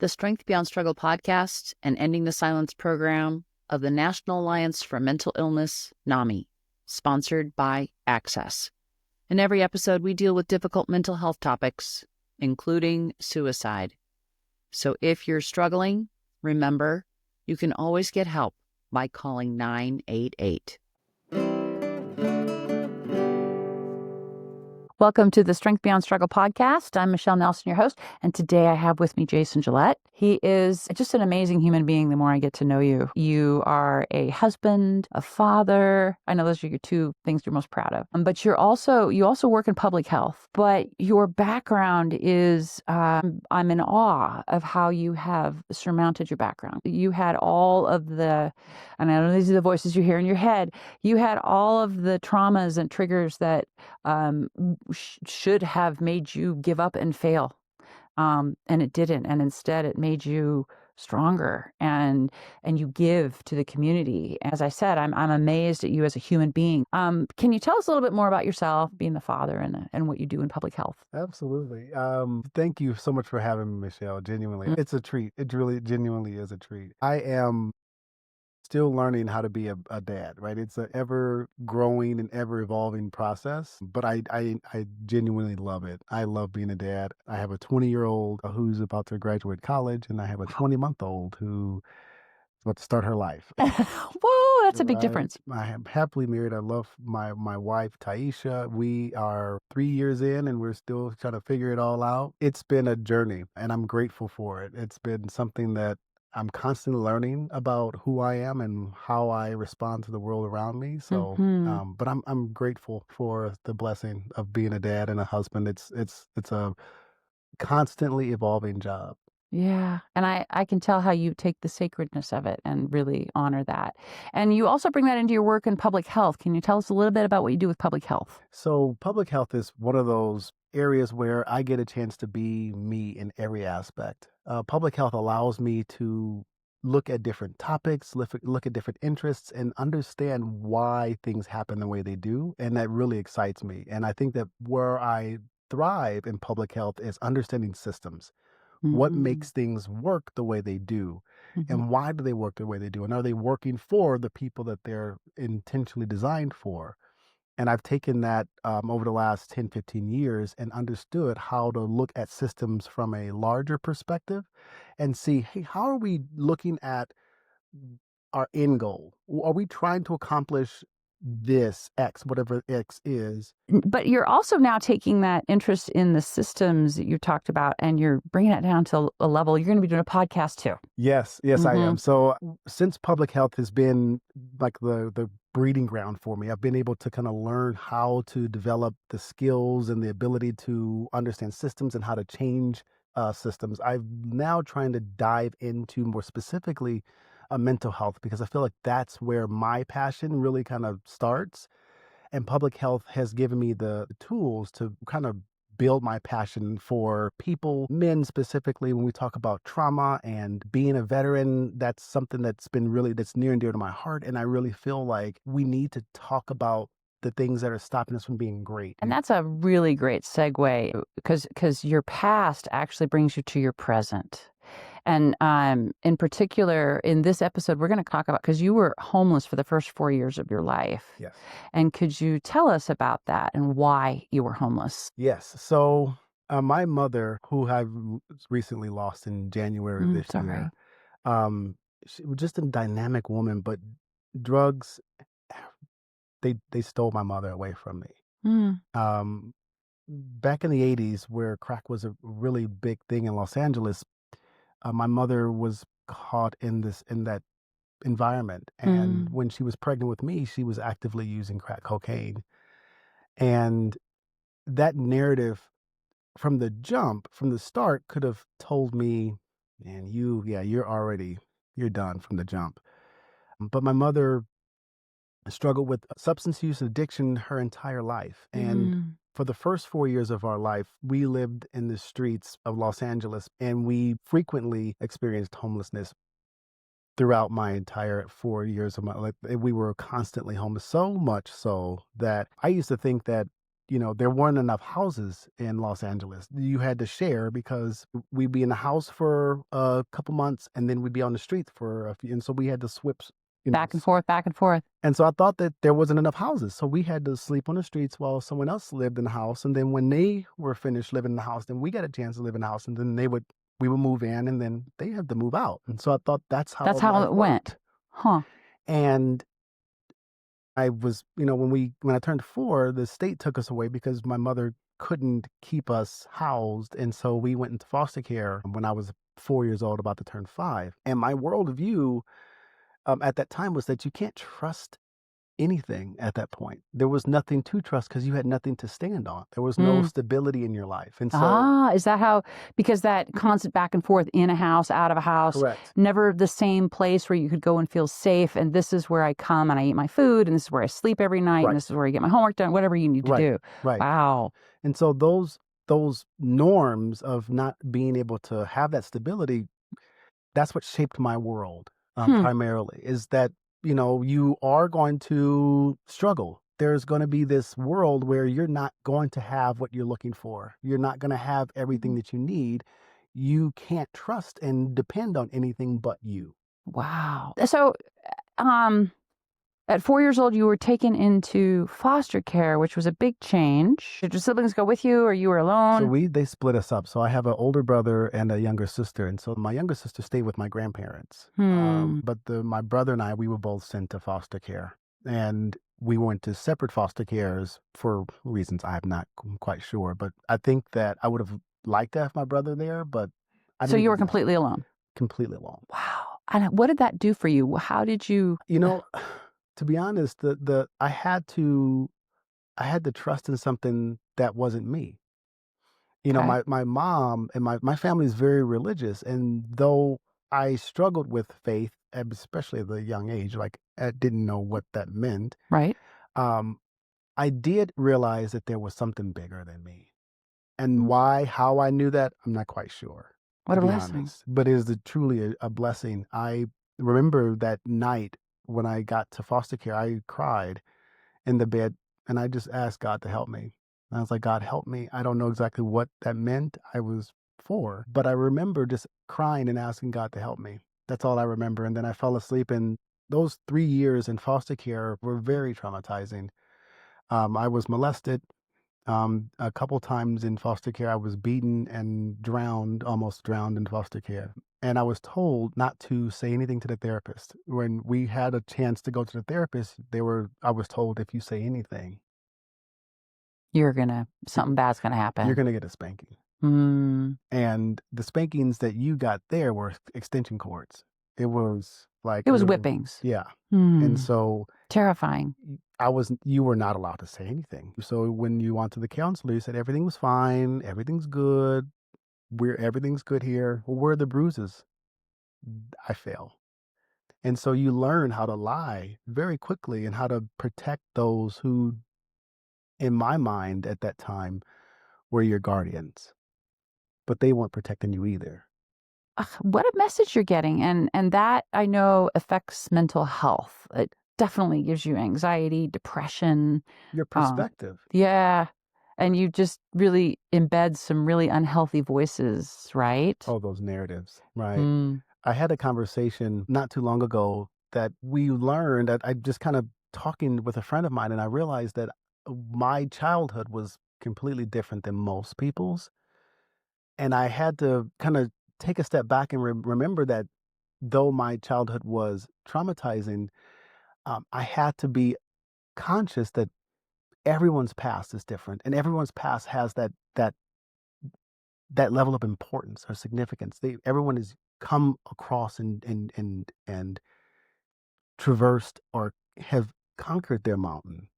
the Strength Beyond Struggle podcast and Ending the Silence program of the National Alliance for Mental Illness, NAMI, sponsored by Access. In every episode, we deal with difficult mental health topics, including suicide. So if you're struggling, remember, you can always get help by calling 988. Welcome to the Strength Beyond Struggle podcast. I'm Michele Nelson, your host, and today I have with me Jason Gillette. He is just an amazing human being the more I get to know you. You are a husband, a father. I know those are your two things you're most proud of. But you also work in public health. But your background is, I'm in awe of how you have surmounted your background. You had all of the, and I know these are the voices you hear in your head, you had all of the traumas and triggers that should have made you give up and fail. And it didn't. And instead it made you stronger and you give to the community. As I said, I'm amazed at you as a human being. Can you tell us a little bit more about yourself, being the father and what you do in public health? Absolutely. Thank you so much for having me, Michele. Genuinely. It's a treat. It really genuinely is a treat. I am still learning how to be a dad, right? It's an ever growing and ever evolving process, but I genuinely love it. I love being a dad. I have a 20-year-old who's about to graduate college, and I have a 20-month-old who is about to start her life. Whoa, that's a big difference. I am happily married. I love my wife, Taisha. We are 3 years in and we're still trying to figure it all out. It's been a journey and I'm grateful for it. It's been something that I'm constantly learning about who I am and how I respond to the world around me. So, but I'm grateful for the blessing of being a dad and a husband. It's a constantly evolving job. Yeah. And I can tell how you take the sacredness of it and really honor that. And you also bring that into your work in public health. Can you tell us a little bit about what you do with public health? So public health is one of those areas where I get a chance to be me in every aspect. Public health allows me to look at different topics, look at different interests, and understand why things happen the way they do. And that really excites me. And I think that where I thrive in public health is understanding systems. What makes things work the way they do? And why do they work the way they do? And are they working for the people that they're intentionally designed for? And I've taken that over the last 10, 15 years and understood how to look at systems from a larger perspective and see, hey, how are we looking at our end goal? Are we trying to accomplish this X, whatever X is? But you're also now taking that interest in the systems that you talked about and you're bringing it down to a level. You're going to be doing a podcast too. Yes, I am. So since public health has been like the breeding ground for me, I've been able to kind of learn how to develop the skills and the ability to understand systems and how to change systems. I'm now trying to dive into more specifically mental health because I feel like that's where my passion really kind of starts. And public health has given me the tools to kind of build my passion for people, men specifically. When we talk about trauma and being a veteran, that's something that's near and dear to my heart. And I really feel like we need to talk about the things that are stopping us from being great. And that's a really great segue because your past actually brings you to your present. And in particular, in this episode, we're going to talk about, because you were homeless for the first 4 years of your life. Yes. And could you tell us about that and why you were homeless? Yes. So my mother, who I recently lost in January of this year, she was just a dynamic woman, but drugs, they stole my mother away from me. Back in the 80s, where crack was a really big thing in Los Angeles, my mother was caught in that environment. And when she was pregnant with me, she was actively using crack cocaine. And that narrative from the start could have told me, man, you're done from the jump. But my mother struggled with substance use addiction her entire life. And for the first 4 years of our life, we lived in the streets of Los Angeles, and we frequently experienced homelessness throughout my entire 4 years of my life. We were constantly homeless, so much so that I used to think that there weren't enough houses in Los Angeles. You had to share because we'd be in the house for a couple months and then we'd be on the streets for a few. And so we had to switch, back and forth, back and forth. And so I thought that there wasn't enough houses. So we had to sleep on the streets while someone else lived in the house. And then when they were finished living in the house, then we got a chance to live in the house. And then we would move in and then they had to move out. And so I thought that's how it went. Huh. And I was, when I turned 4, the state took us away because my mother couldn't keep us housed. And so we went into foster care when I was 4 years old, about to turn 5. And my worldview at that time was that you can't trust anything at that point. There was nothing to trust because you had nothing to stand on. There was no stability in your life. And so is that how, because that constant back and forth in a house, out of a house, correct. Never the same place where you could go and feel safe. And this is where I come and I eat my food, and this is where I sleep every night, Right. and this is where I get my homework done, whatever you need to do. Right. Wow. And so those norms of not being able to have that stability, that's what shaped my world primarily, is that you are going to struggle. There's going to be this world where you're not going to have what you're looking for. You're not going to have everything that you need. You can't trust and depend on anything but you. Wow. So, at 4 years old, you were taken into foster care, which was a big change. Did your siblings go with you, or you were alone? So they split us up. So I have an older brother and a younger sister. And so my younger sister stayed with my grandparents. But my brother and I, we were both sent to foster care. And we went to separate foster cares for reasons I'm not quite sure. But I think that I would have liked to have my brother there, but I didn't. So you were completely alone? Completely alone. Wow. And what did that do for you? How did you... To be honest, I had to trust in something that wasn't me. Okay. My mom and my family is very religious, and though I struggled with faith, especially at a young age, like I didn't know what that meant. Right. I did realize that there was something bigger than me, and how I knew that, I'm not quite sure. What a to be blessing! honest. But it is truly a blessing. I remember that night when I got to foster care, I cried in the bed and I just asked God to help me. And I was like, God, help me. I don't know exactly what that meant. I was 4, but I remember just crying and asking God to help me. That's all I remember. And then I fell asleep. And those 3 years in foster care were very traumatizing. I was molested. A couple times in foster care, I was beaten and almost drowned in foster care. And I was told not to say anything to the therapist. When we had a chance to go to the therapist, I was told, if you say anything, something bad's gonna happen. You're gonna get a spanking. And the spankings that you got there were extension cords. It was like whippings. Yeah. And so terrifying. You were not allowed to say anything. So when you went to the counselor, you said everything was fine, everything's good, everything's good here. Well, where are the bruises? I fell. And so you learn how to lie very quickly and how to protect those who, in my mind at that time, were your guardians. But they weren't protecting you either. What a message you're getting. And that, I know, affects mental health. It definitely gives you anxiety, depression. Your perspective. Yeah. And you just really embed some really unhealthy voices, right? Oh, those narratives, right? I had a conversation not too long ago that we learned that I just kind of talking with a friend of mine, and I realized that my childhood was completely different than most people's. And I had to kind of take a step back and remember that though my childhood was traumatizing, I had to be conscious that everyone's past is different, and everyone's past has that level of importance or significance. Everyone has come across and traversed or have conquered their mountain,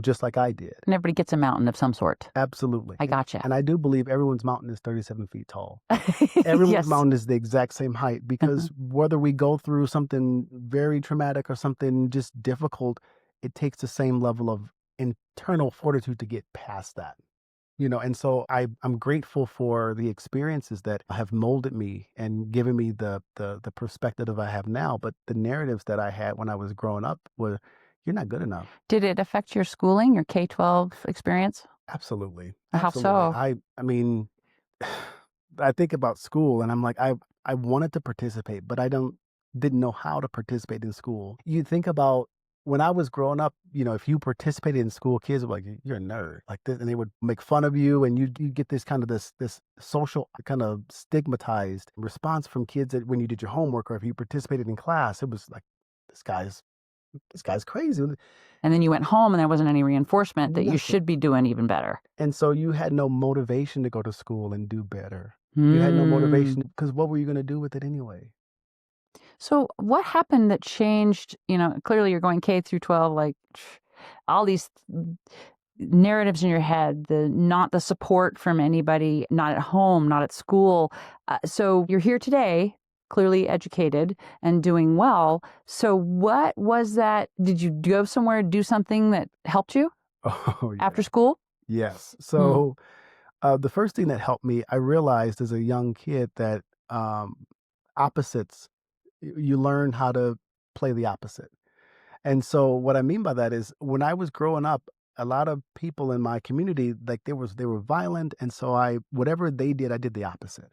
just like I did. And everybody gets a mountain of some sort. Absolutely. I gotcha. And I do believe everyone's mountain is 37 feet tall. Everyone's mountain is the exact same height, because whether we go through something very traumatic or something just difficult, it takes the same level of internal fortitude to get past that. And so I'm grateful for the experiences that have molded me and given me the perspective that I have now. But the narratives that I had when I was growing up were, you're not good enough. Did it affect your schooling, your K-12 experience? Absolutely. How Absolutely. so? I mean, I think about school and I'm like, I wanted to participate, but I didn't know how to participate in school. You think about when I was growing up, if you participated in school, kids were like, "You're a nerd," like this, and they would make fun of you, and you get this kind of this social kind of stigmatized response from kids that when you did your homework or if you participated in class, it was like, this guy's this guy's crazy. And then you went home and there wasn't any reinforcement that you Nothing. should be doing even better. And so you had no motivation to go to school and do better. You had no Hmm. motivation because what were you going to do with it anyway? So what happened that changed? Clearly you're going K through 12, like all these narratives in your head, not the support from anybody, not at home, not at school. So you're here today, clearly educated and doing well. So what was that? Did you go somewhere, do something that helped you Oh, after yeah. school? Yes. Hmm. So the first thing that helped me, I realized as a young kid that opposites, you learn how to play the opposite. And so what I mean by that is when I was growing up, a lot of people in my community, like they were violent. And so whatever they did, I did the opposite.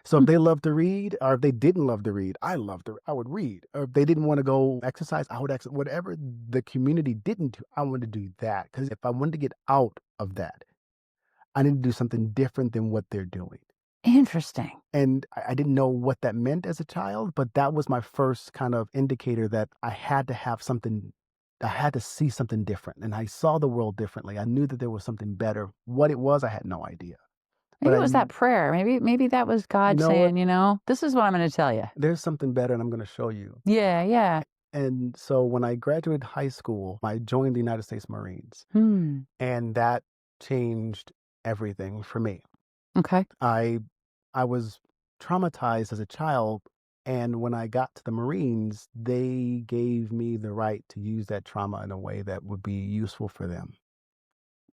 So Hmm. if they loved to read, or if they didn't love to read, I would read. Or if they didn't want to go exercise, I would exercise. Whatever the community didn't do, I wanted to do that. Because if I wanted to get out of that, I need to do something different than what they're doing. Interesting. And I didn't know what that meant as a child, but that was my first kind of indicator that I had to have something. I had to see something different, and I saw the world differently. I knew that there was something better. What it was, I had no idea. But Maybe it was that prayer. Maybe that was you God know what? saying, this is what I'm going to tell you. There's something better, and I'm going to show you. Yeah, yeah. And so when I graduated high school, I joined the United States Marines, Hmm. and that changed everything for me. Okay. I I was traumatized as a child, and when I got to the Marines, they gave me the right to use that trauma in a way that would be useful for them.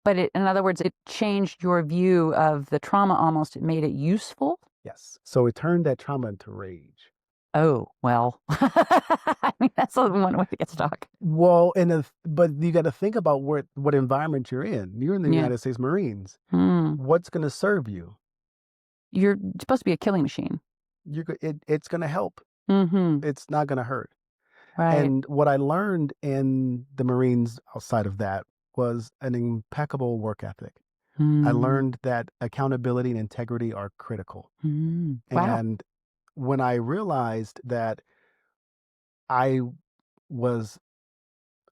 But in other words, it changed your view of the trauma almost. It made it useful. Yes. So it turned that trauma into rage. Oh, well. I mean, that's one way to get stuck. Well, but you got to think about what environment you're in. You're in the Yeah. United States Marines. Hmm. What's going to serve you? You're supposed to be a killing machine. It's going to help. Mm-hmm. It's not going to hurt. Right. And what I learned in the Marines outside of that was an impeccable work ethic. I Hmm. learned that accountability and integrity are critical. Hmm. Wow. And when I realized that I was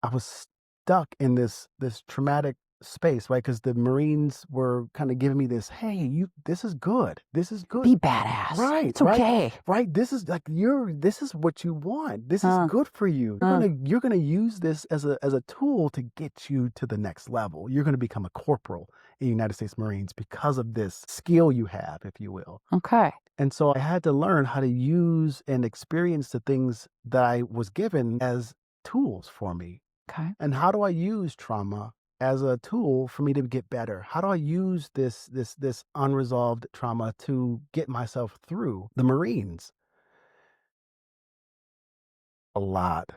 I was stuck in this traumatic space, right? Because the Marines were kind of giving me this, hey, this is good. This is good. Be badass. Right, It's right, okay. right. This is like this is what you want. This is Huh. good for you. Huh. You're gonna use this as a tool to get you to the next level. You're gonna become a corporal in the United States Marines because of this skill you have, if you will. Okay. And so I had to learn how to use and experience the things that I was given as tools for me. Okay. And how do I use trauma as a tool for me to get better? How do I use this unresolved trauma to get myself through the Marines? A lot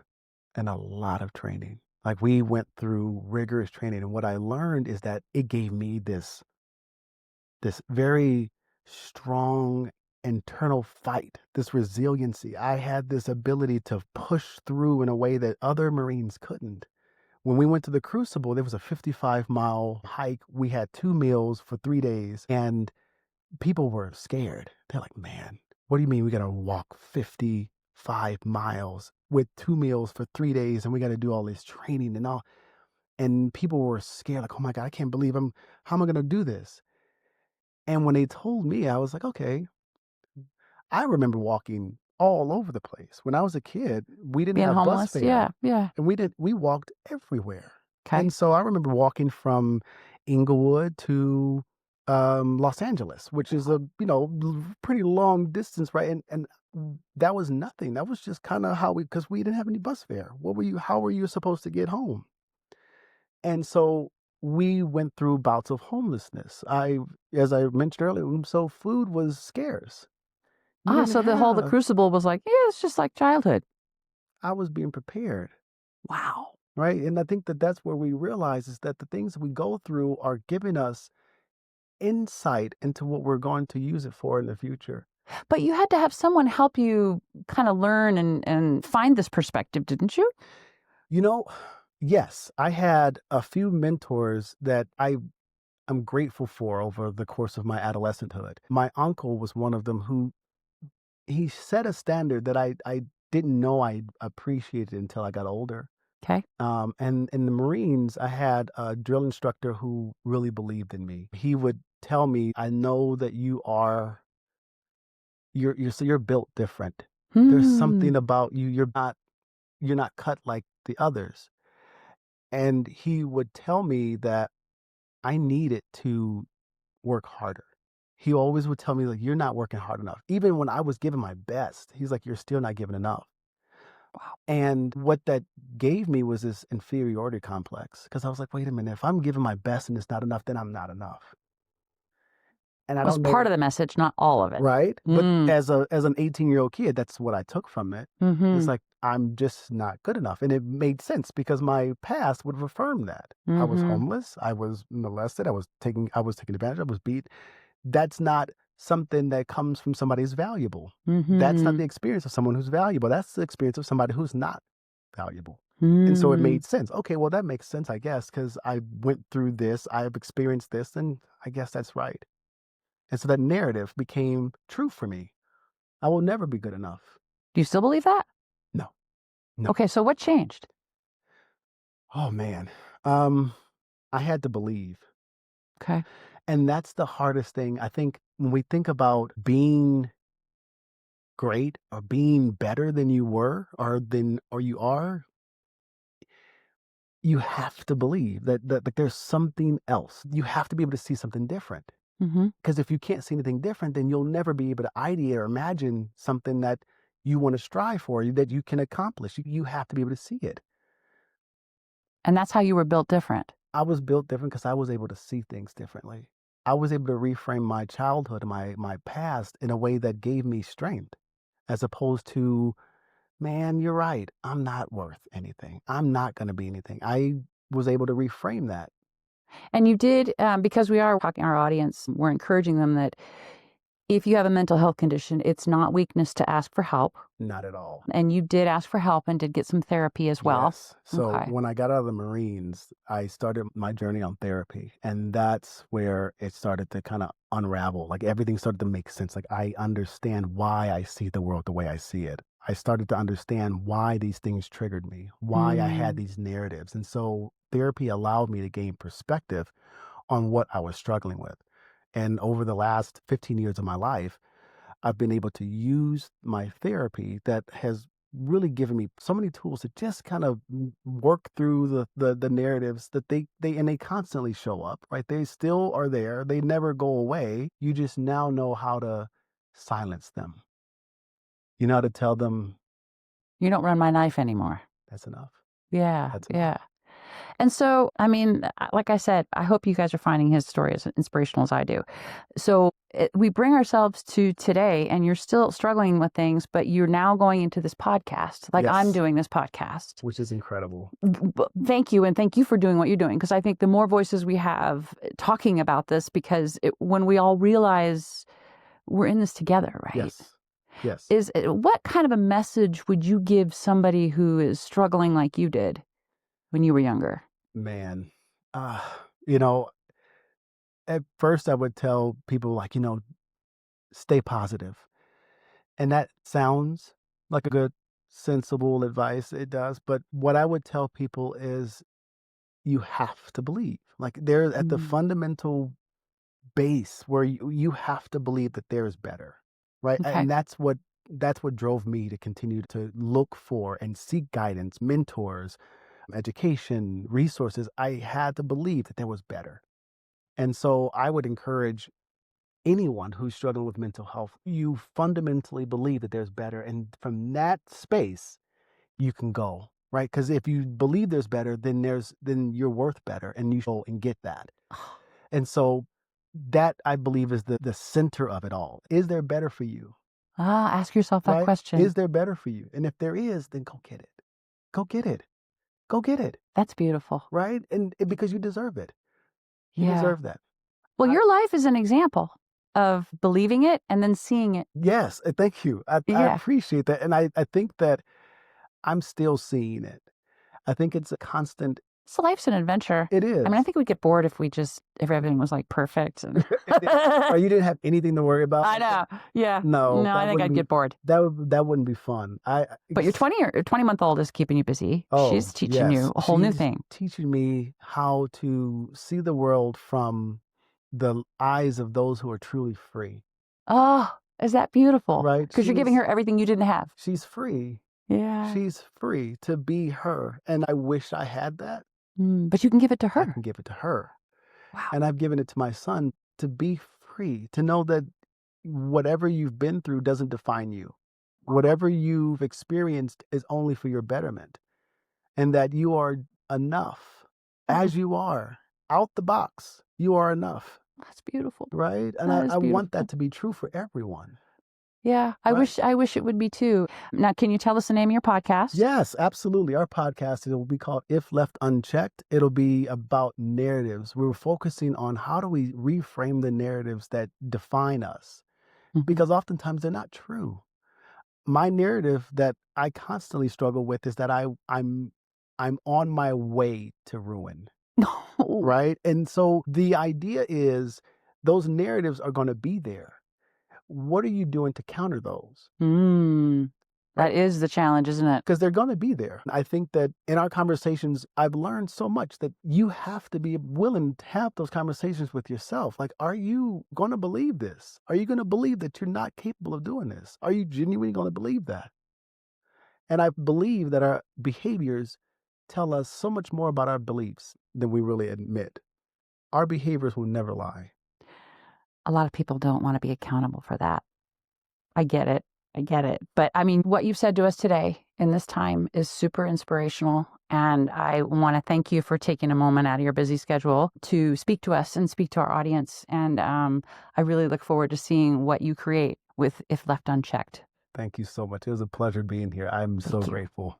and a lot of training. Like we went through rigorous training, and what I learned is that it gave me this very strong internal fight, this resiliency. I had this ability to push through in a way that other Marines couldn't. When we went to the Crucible, there was a 55-mile hike. We had 2 meals for 3 days, and people were scared. They're like, man, what do you mean we got to walk 55 miles with 2 meals for 3 days and we got to do all this training and all? And people were scared, like, oh my God, I can't believe how am I going to do this? And when they told me, I was like, okay, I remember walking all over the place. When I was a kid, we didn't Being have bus homeless. Yeah. fare, Yeah. and we walked everywhere. Okay. And so I remember walking from Inglewood to Los Angeles, which is a pretty long distance, right? And that was nothing. That was just kind of how because we didn't have any bus fare. How were you supposed to get home? And so we went through bouts of homelessness. As I mentioned earlier, so food was scarce. We didn't So the have crucible was like, yeah, it's just like childhood. I was being prepared. Wow. right? And I think that that's where we realize is that the things we go through are giving us insight into what we're going to use it for in the future. But you had to have someone help you kind of learn and find this perspective, didn't you? You know, yes, I had a few mentors that I'm grateful for over the course of my adolescenthood. My uncle was one of them who he set a standard that I didn't know I appreciated until I got older. Okay. And in the Marines, I had a drill instructor who really believed in me. He would tell me, "I know that you're built different. There's Hmm. something about you. You're not cut like the others." And he would tell me that I needed to work harder. He always would tell me, like, "You're not working hard enough." Even when I was giving my best, he's like, "You're still not giving enough." Wow. And what that gave me was this inferiority complex because I was like, "Wait a minute, if I'm giving my best and it's not enough, then I'm not enough." And I Was don't part know. of the message, not all of it. Right? But Mm. as an 18-year-old kid, that's what I took from it. It's Mm-hmm. like, I'm just not good enough, and it made sense because my past would have affirmed that. I was Mm-hmm. homeless, I was molested, I was taken advantage of, I was beat. That's not something that comes from somebody who's valuable. That's not Mm-hmm. the experience of someone who's valuable, that's the experience of somebody who's not valuable. And so it Mm. made sense. Okay, well, that makes sense, I guess, because I went through this, I've experienced this, and I guess that's right. And so that narrative became true for me. I will never be good enough. Do you still believe that? No, no. Okay, so what changed? Oh man. Um, I had to believe. Okay. And that's the hardest thing. I think when we think about being great or being better than you were or you are, you have to believe that like there's something else. You have to be able to see something different. Mm-hmm. Because if you can't see anything different, then you'll never be able to ideate or imagine something that you want to strive for, that you can accomplish. You have to be able to see it. And that's how you were built different. I was built different because I was able to see things differently. I was able to reframe my childhood and my past in a way that gave me strength, as opposed to, man, you're right. I'm not worth anything. I'm not going to be anything. I was able to reframe that. And you did, because we are talking our audience, we're encouraging them that if you have a mental health condition, it's not weakness to ask for help. Not at all. And you did ask for help and did get some therapy as well. Yes. So Okay. when I got out of the Marines, I started my journey on therapy. And that's where it started to kind of unravel. Like everything started to make sense. Like I understand why I see the world the way I see it. I started to understand why these things triggered me, why I had Mm. these narratives. And so therapy allowed me to gain perspective on what I was struggling with. And over the last 15 years of my life, I've been able to use my therapy that has really given me so many tools to just kind of work through the narratives that they constantly show up, right? They still are there. They never go away. You just now know how to silence them. You know how to tell them You don't run my knife anymore. that's enough. Yeah, That's enough. yeah. And so, I mean, like I said, I hope you guys are finding his story as inspirational as I do. So we bring ourselves to today, and you're still struggling with things, but you're now going into this podcast, like I'm Yes, doing this podcast. which is incredible. Thank you. And thank you for doing what you're doing. Because I think the more voices we have talking about this, because when we all realize we're in this together, right? Yes. Yes. What kind of a message would you give somebody who is struggling like you did when you were younger? Man. Uh, you know, at first I would tell people like, stay positive. And that sounds like a good, sensible advice. It does. But what I would tell people is you have to believe. Like they're at the Mm. fundamental base where you have to believe that there is better. Right. Okay. And that's what drove me to continue to look for and seek guidance, mentors, education, resources. I had to believe that there was better. And so I would encourage anyone who's struggling with mental health, you fundamentally believe that there's better. And from that space, you can go, right? Because if you believe there's better, then you're worth better and you go and get that. And so that I believe is the center of it all. Is there better for you? Ask yourself that Right? question. Is there better for you? And if there is, then go get it. Go get it. go get it. That's beautiful. Right? And because you deserve it. You Yeah. deserve that. Well, your life is an example of believing it and then seeing it. Yes. Thank you. I appreciate that. And I think that I'm still seeing it. I think it's a constant. So life's an adventure. It is. I mean, I think we'd get bored if everything was like perfect. And or you didn't have anything to worry about. I know. Yeah. No, I think I'd get bored. That wouldn't be fun. But your 20-month-old is keeping you busy. Oh, she's teaching you a whole new thing. Teaching me how to see the world from the eyes of those who are truly free. Oh, is that beautiful? Right? Because you're giving her everything you didn't have. She's free. Yeah. She's free to be her. And I wish I had that. But you can give it to her. I can give it to her. Wow. And I've given it to my son to be free, to know that whatever you've been through doesn't define you. Whatever you've experienced is only for your betterment. And that you are enough as you are. Out the box, you are enough. That's beautiful. Right? And I want that to be true for everyone. Yeah, I wish it would be too. Now, can you tell us the name of your podcast? Yes, absolutely. Our podcast, it will be called If Left Unchecked. It'll be about narratives. We're focusing on how do we reframe the narratives that define us, because oftentimes they're not true. My narrative that I constantly struggle with is that I'm on my way to ruin. Right? And so the idea is those narratives are going to be there. What are you doing to counter those? That is the challenge, isn't it? Because they're going to be there. I think that in our conversations, I've learned so much that you have to be willing to have those conversations with yourself. Like, are you going to believe this? Are you going to believe that you're not capable of doing this? Are you genuinely going to believe that? And I believe that our behaviors tell us so much more about our beliefs than we really admit. Our behaviors will never lie. A lot of people don't want to be accountable for that. I get it. But I mean, what you've said to us today in this time is super inspirational. And I want to thank you for taking a moment out of your busy schedule to speak to us and speak to our audience. And I really look forward to seeing what you create with If Left Unchecked. Thank you so much. It was a pleasure being here. I'm so grateful.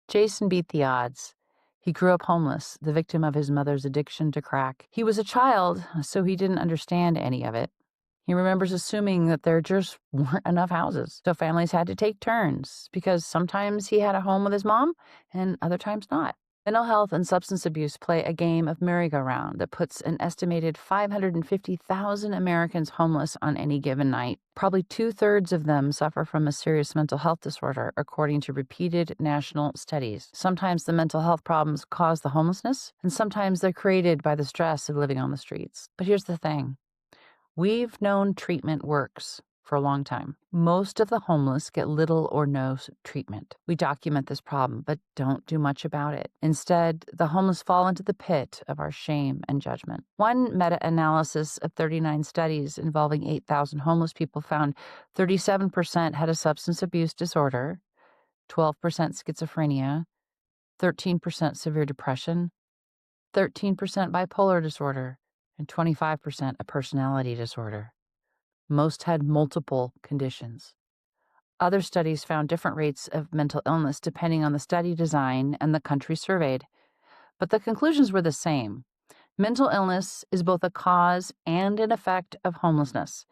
Jason beat the odds. He grew up homeless, the victim of his mother's addiction to crack. He was a child, so he didn't understand any of it. He remembers assuming that there just weren't enough houses, so families had to take turns, because sometimes he had a home with his mom and other times not. Mental health and substance abuse play a game of merry-go-round that puts an estimated 550,000 Americans homeless on any given night. Probably 2/3 of them suffer from a serious mental health disorder, according to repeated national studies. Sometimes the mental health problems cause the homelessness, and sometimes they're created by the stress of living on the streets. But here's the thing. We've known treatment works for a long time. Most of the homeless get little or no treatment. We document this problem, but don't do much about it. Instead, the homeless fall into the pit of our shame and judgment. One meta-analysis of 39 studies involving 8,000 homeless people found 37% had a substance abuse disorder, 12% schizophrenia, 13% severe depression, 13% bipolar disorder, and 25% a personality disorder. Most had multiple conditions. Other studies found different rates of mental illness depending on the study design and the country surveyed, but the conclusions were the same. Mental illness is both a cause and an effect of homelessness,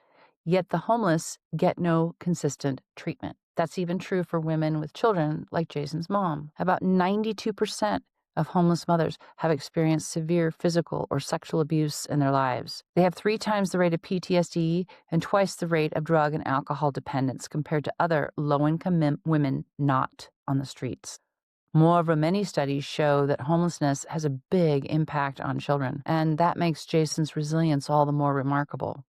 yet the homeless get no consistent treatment. That's even true for women with children like Jason's mom. About 92% of homeless mothers have experienced severe physical or sexual abuse in their lives. They have 3 times the rate of PTSD and twice the rate of drug and alcohol dependence compared to other low-income women not on the streets. Moreover, many studies show that homelessness has a big impact on children, and that makes Jason's resilience all the more remarkable.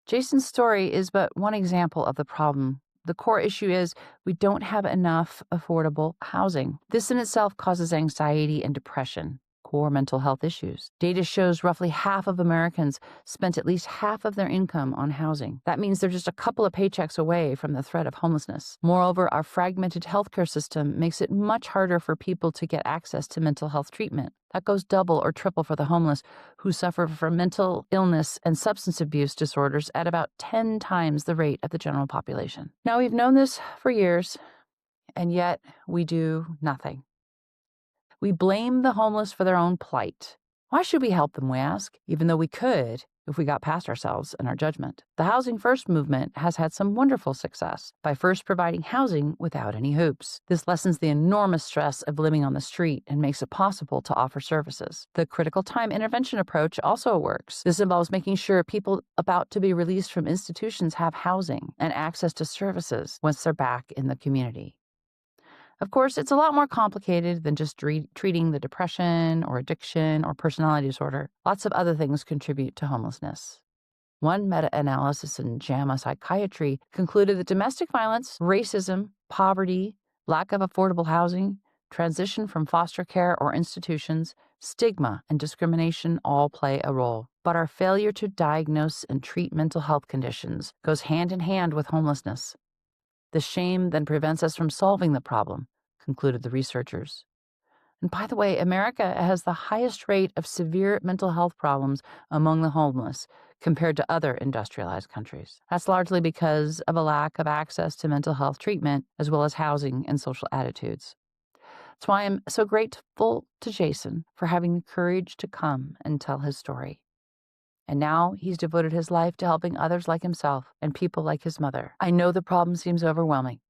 Jason's story is but one example of the problem. The core issue is we don't have enough affordable housing. This in itself causes anxiety and depression, core mental health issues. Data shows roughly half of Americans spent at least half of their income on housing. That means they're just a couple of paychecks away from the threat of homelessness. Moreover, our fragmented healthcare system makes it much harder for people to get access to mental health treatment. That goes double or triple for the homeless, who suffer from mental illness and substance abuse disorders at about 10 times the rate of the general population. Now, we've known this for years, and yet we do nothing. We blame the homeless for their own plight. Why should we help them, we ask, even though we could if we got past ourselves and our judgment? The Housing First movement has had some wonderful success by first providing housing without any hoops. This lessens the enormous stress of living on the street and makes it possible to offer services. The critical time intervention approach also works. This involves making sure people about to be released from institutions have housing and access to services once they're back in the community. Of course, it's a lot more complicated than just treating the depression or addiction or personality disorder. Lots of other things contribute to homelessness. One meta-analysis in JAMA Psychiatry concluded that domestic violence, racism, poverty, lack of affordable housing, transition from foster care or institutions, stigma, and discrimination all play a role. But our failure to diagnose and treat mental health conditions goes hand in hand with homelessness. The shame then prevents us from solving the problem, concluded the researchers. And by the way, America has the highest rate of severe mental health problems among the homeless compared to other industrialized countries. That's largely because of a lack of access to mental health treatment, as well as housing and social attitudes. That's why I'm so grateful to Jason for having the courage to come and tell his story. And now he's devoted his life to helping others like himself and people like his mother. I know the problem seems overwhelming,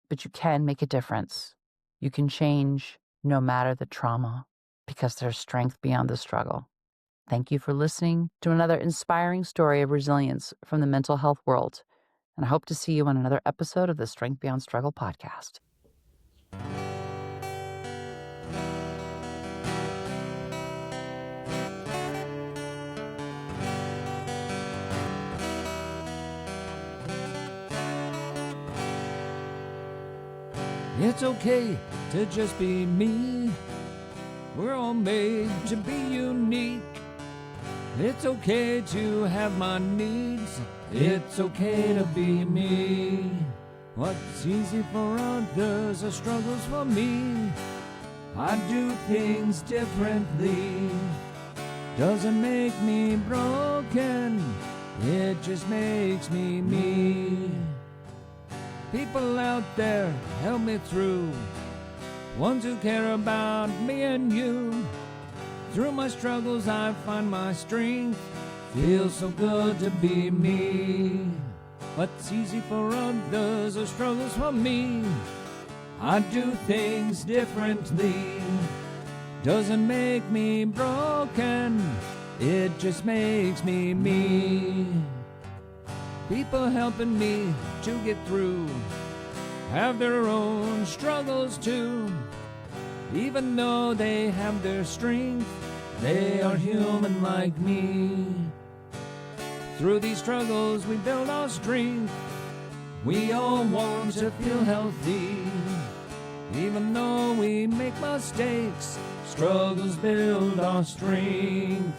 but you can make a difference. You can change no matter the trauma, because there's strength beyond the struggle. Thank you for listening to another inspiring story of resilience from the mental health world, and I hope to see you on another episode of the Strength Beyond Struggle podcast. It's okay to just be me. We're all made to be unique. It's okay to have my needs. It's okay to be me. What's easy for others are struggles for me. I do things differently. Doesn't make me broken. It just makes me me. People out there help me through, ones who care about me and you. Through my struggles I find my strength. Feels so good to be me. What's easy for others are struggles for me. I do things differently. Doesn't make me broken. It just makes me me. People helping me to get through have their own struggles too. Even though they have their strength, they are human like me. Through these struggles we build our strength. We all want to feel healthy. Even though we make mistakes, struggles build our strength.